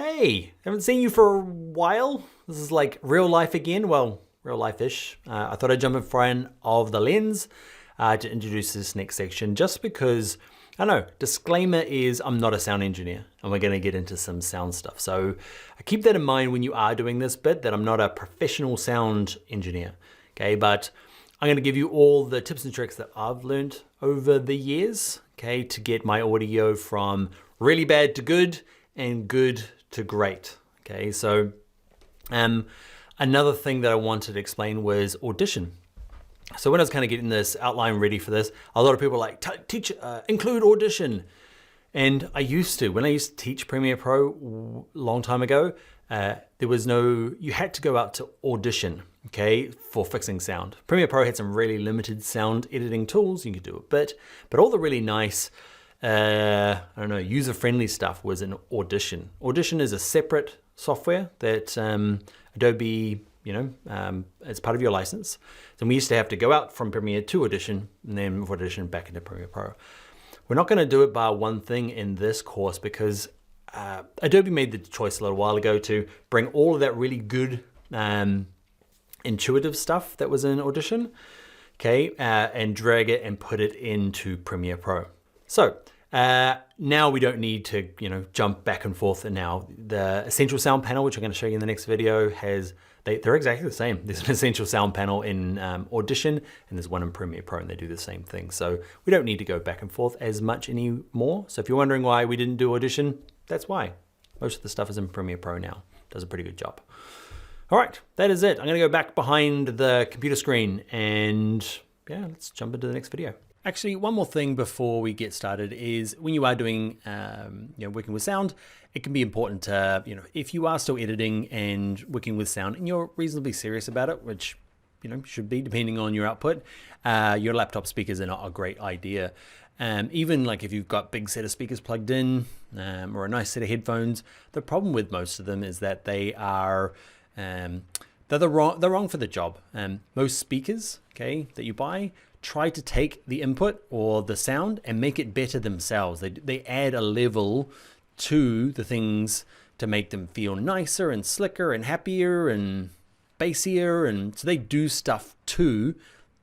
Hey, haven't seen you for a while. This is like real life again. Well, real life-ish. I thought I'd jump in front of the lens to introduce this next section just because, I don't know, disclaimer is I'm not a sound engineer and we're gonna get into some sound stuff. So keep that in mind when you are doing this bit, that I'm not a professional sound engineer, okay? But I'm gonna give you all the tips and tricks that I've learned over the years, okay, to get my audio from really bad to good and good to great, okay? So another thing that I wanted to explain was audition. So when I was kind of getting this outline ready for this, a lot of people were like, include audition. And I used to, when I used to teach Premiere Pro a long time ago, there was no, you had to go out to audition, okay, for fixing sound. Premiere Pro had some really limited sound editing tools, you could do a bit, but all the really nice, I don't know, user-friendly stuff was in Audition. Audition is a separate software that Adobe, it's part of your license. So we used to have to go out from Premiere to Audition and then from Audition back into Premiere Pro. We're not gonna do it by one thing in this course because Adobe made the choice a little while ago to bring all of that really good intuitive stuff that was in Audition, okay, and drag it and put it into Premiere Pro. So now we don't need to, jump back and forth. And now the Essential Sound panel, which I'm going to show you in the next video, they're exactly the same. There's an Essential Sound panel in Audition, and there's one in Premiere Pro, and they do the same thing. So we don't need to go back and forth as much anymore. So if you're wondering why we didn't do Audition, that's why. Most of the stuff is in Premiere Pro now. Does a pretty good job. All right, that is it. I'm going to go back behind the computer screen, and yeah, let's jump into the next video. Actually, one more thing before we get started is when you are doing, working with sound, it can be important to, if you are still editing and working with sound and you're reasonably serious about it, which, should be depending on your output, your laptop speakers are not a great idea. Even like if you've got big set of speakers plugged in or a nice set of headphones, the problem with most of them is that they are, they're wrong for the job. Most speakers, okay, that you buy, try to take the input or the sound and make it better themselves. They add a level to the things to make them feel nicer and slicker and happier and bassier, and so they do stuff to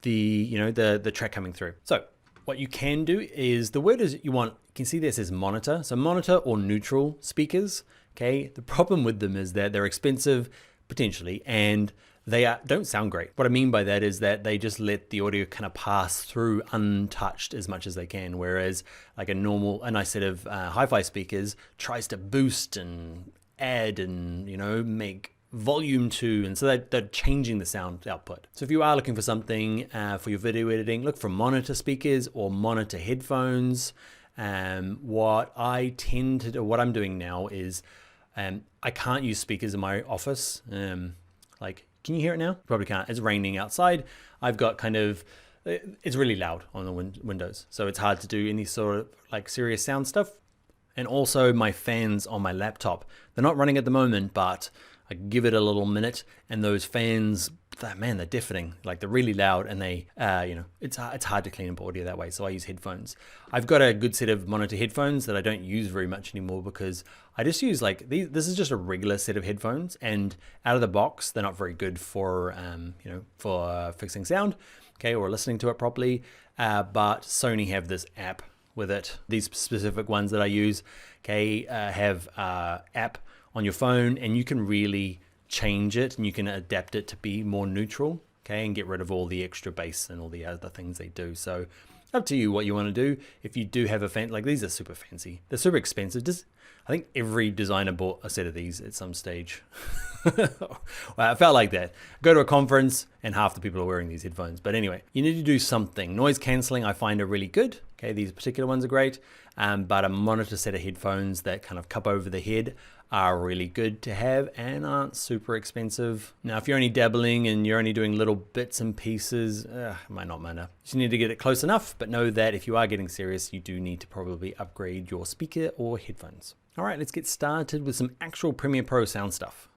the the track coming through. So what you can do is the word is you can see this as monitor. So monitor or neutral speakers. Okay, the problem with them is that they're expensive potentially, and they don't sound great. What I mean by that is that they just let the audio kind of pass through untouched as much as they can, whereas like a nice set of hi-fi speakers tries to boost and add and make volume to, and so they're changing the sound output. So if you are looking for something for your video editing, look for monitor speakers or monitor headphones. What I'm doing now is I can't use speakers in my office. Can you hear it now? Probably can't. It's raining outside. I've got it's really loud on the windows. So it's hard to do any sort of like serious sound stuff. And also my fans on my laptop, they're not running at the moment, but I give it a little minute and those fans, man, they're deafening. Like they're really loud and they, it's hard to clean up audio that way. So I use headphones. I've got a good set of monitor headphones that I don't use very much anymore because I just use like these. This is just a regular set of headphones, and out of the box, they're not very good for, for fixing sound, okay, or listening to it properly. But Sony have this app with it. These specific ones that I use, okay, have app on your phone, and you can really change it and you can adapt it to be more neutral, okay, and get rid of all the extra bass and all the other things they do. So up to you what you want to do. If you do have like these are super fancy, they're super expensive. I think every designer bought a set of these at some stage. Well, I felt like that. Go to a conference and half the people are wearing these headphones. But anyway, you need to do something. Noise cancelling I find are really good. Okay, these particular ones are great. But a monitor set of headphones that kind of cup over the head are really good to have and aren't super expensive. Now, if you're only dabbling and you're only doing little bits and pieces, it might not matter. You just need to get it close enough, but know that if you are getting serious, you do need to probably upgrade your speaker or headphones. All right, let's get started with some actual Premiere Pro sound stuff.